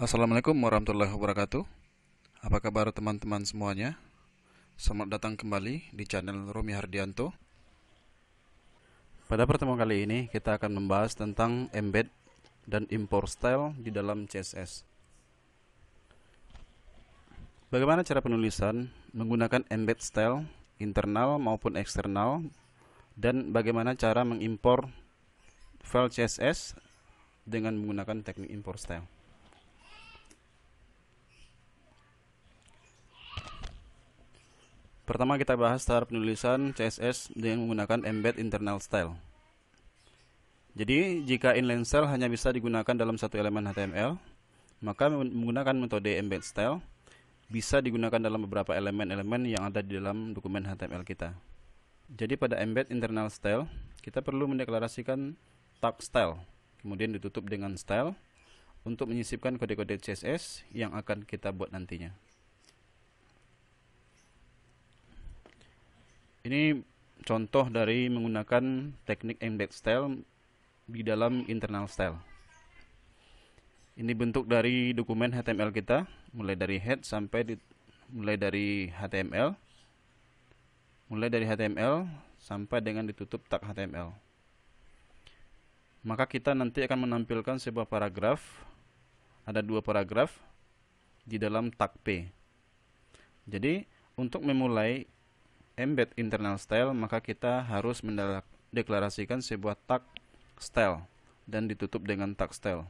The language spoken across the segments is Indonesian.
Assalamualaikum warahmatullahi wabarakatuh. Apa kabar teman-teman semuanya? Selamat datang kembali di channel Romi Hardianto. Pada pertemuan kali ini kita akan membahas tentang embed dan import style di dalam CSS. Bagaimana cara penulisan menggunakan embed style internal maupun eksternal, dan bagaimana cara mengimpor file CSS dengan menggunakan teknik import style. Pertama kita bahas cara penulisan CSS dengan menggunakan embed internal style. Jadi jika inline style hanya bisa digunakan dalam satu elemen HTML, maka menggunakan metode embed style bisa digunakan dalam beberapa elemen-elemen yang ada di dalam dokumen HTML kita. Jadi pada embed internal style, kita perlu mendeklarasikan tag style, kemudian ditutup dengan style untuk menyisipkan kode-kode CSS yang akan kita buat nantinya. Ini contoh dari menggunakan teknik embed style di dalam internal style. Ini bentuk dari dokumen HTML kita, mulai dari head mulai dari HTML sampai dengan ditutup tag HTML. Maka kita nanti akan menampilkan sebuah paragraf, ada dua paragraf di dalam tag P. Jadi untuk memulai embed internal style, maka kita harus mendeklarasikan sebuah tag style dan ditutup dengan tag style.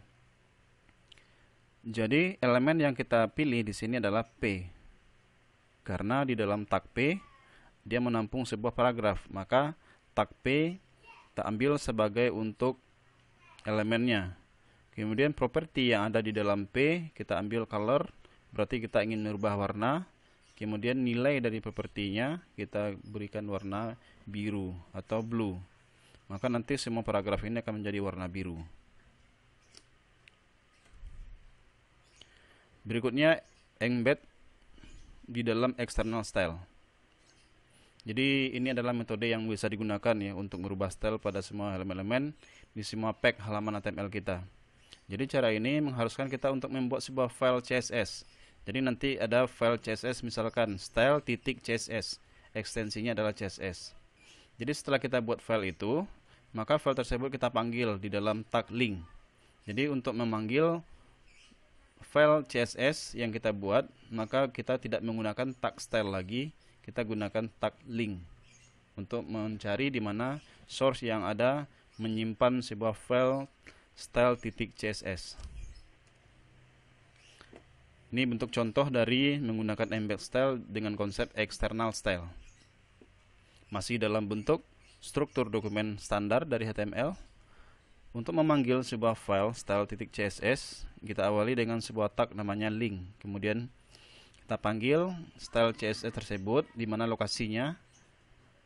Jadi elemen yang kita pilih di sini adalah P, karena di dalam tag P dia menampung sebuah paragraf, maka tag P kita ambil sebagai untuk elemennya. Kemudian properti yang ada di dalam P kita ambil color, berarti kita ingin merubah warna. Kemudian nilai dari propertinya kita berikan warna biru atau blue. Maka nanti semua paragraf ini akan menjadi warna biru. Berikutnya embed di dalam external style. Jadi ini adalah metode yang bisa digunakan ya untuk merubah style pada semua elemen-elemen di semua pack halaman HTML kita. Jadi cara ini mengharuskan kita untuk membuat sebuah file CSS. Jadi nanti ada file CSS, misalkan style.css, ekstensinya adalah CSS. Jadi setelah kita buat file itu, maka file tersebut kita panggil di dalam tag link. Jadi untuk memanggil file CSS yang kita buat, maka kita tidak menggunakan tag style lagi, kita gunakan tag link untuk mencari di mana source yang ada menyimpan sebuah file style.css. Ini bentuk contoh dari menggunakan embed style dengan konsep external style. Masih dalam bentuk struktur dokumen standar dari HTML. Untuk memanggil sebuah file style.css, kita awali dengan sebuah tag namanya link. Kemudian kita panggil style CSS tersebut di mana lokasinya.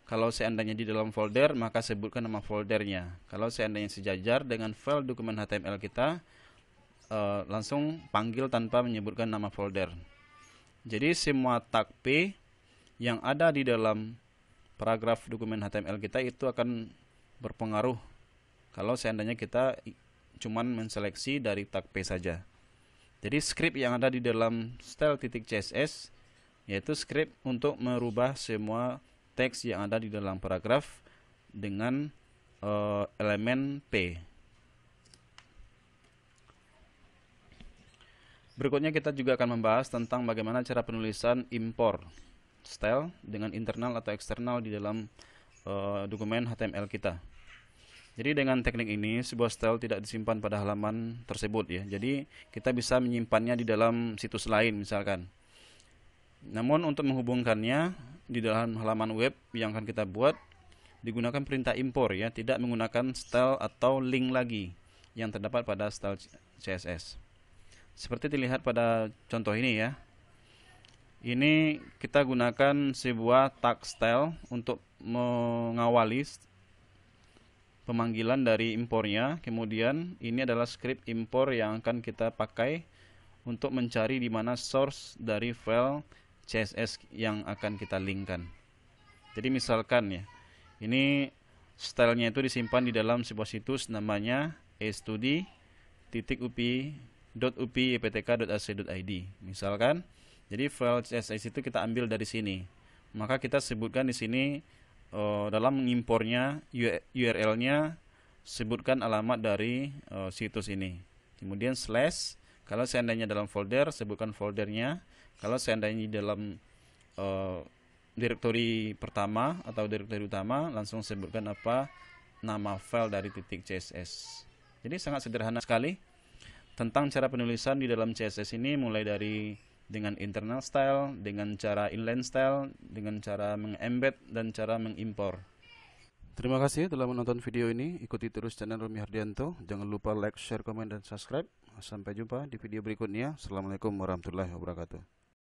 Kalau seandainya di dalam folder, maka sebutkan nama foldernya. Kalau seandainya sejajar dengan file dokumen HTML kita, langsung panggil tanpa menyebutkan nama folder. Jadi semua tag P yang ada di dalam paragraf dokumen HTML kita itu akan berpengaruh kalau seandainya kita cuman menseleksi dari tag P saja. Jadi script yang ada di dalam style.css yaitu script untuk merubah semua teks yang ada di dalam paragraf dengan elemen P. Berikutnya kita juga akan membahas tentang bagaimana cara penulisan import style dengan internal atau eksternal di dalam dokumen HTML kita. Jadi dengan teknik ini sebuah style tidak disimpan pada halaman tersebut ya. Jadi kita bisa menyimpannya di dalam situs lain misalkan. Namun untuk menghubungkannya di dalam halaman web yang akan kita buat digunakan perintah import ya, tidak menggunakan style atau link lagi yang terdapat pada style CSS. Seperti dilihat pada contoh ini ya. Ini kita gunakan sebuah tag style untuk mengawali pemanggilan dari impornya. Kemudian ini adalah script import yang akan kita pakai untuk mencari di mana source dari file CSS yang akan kita linkkan. Jadi misalkan ya, ini stylenya itu disimpan di dalam sebuah situs namanya estudi.up .up/yptk.ac.id misalkan. Jadi file CSS itu kita ambil dari sini. Maka kita sebutkan di sini dalam mengimpornya URL-nya sebutkan alamat dari situs ini. Kemudian slash, kalau seandainya dalam folder sebutkan foldernya. Kalau seandainya dalam direktori pertama atau direktori utama langsung sebutkan apa nama file dari .css. Jadi sangat sederhana sekali tentang cara penulisan di dalam CSS ini, mulai dari dengan internal style, dengan cara inline style, dengan cara mengembed dan cara mengimpor. Terima kasih telah menonton video ini. Ikuti terus channel Romi Hardianto. Jangan lupa like, share, komen, dan subscribe. Sampai jumpa di video berikutnya. Assalamualaikum warahmatullahi wabarakatuh.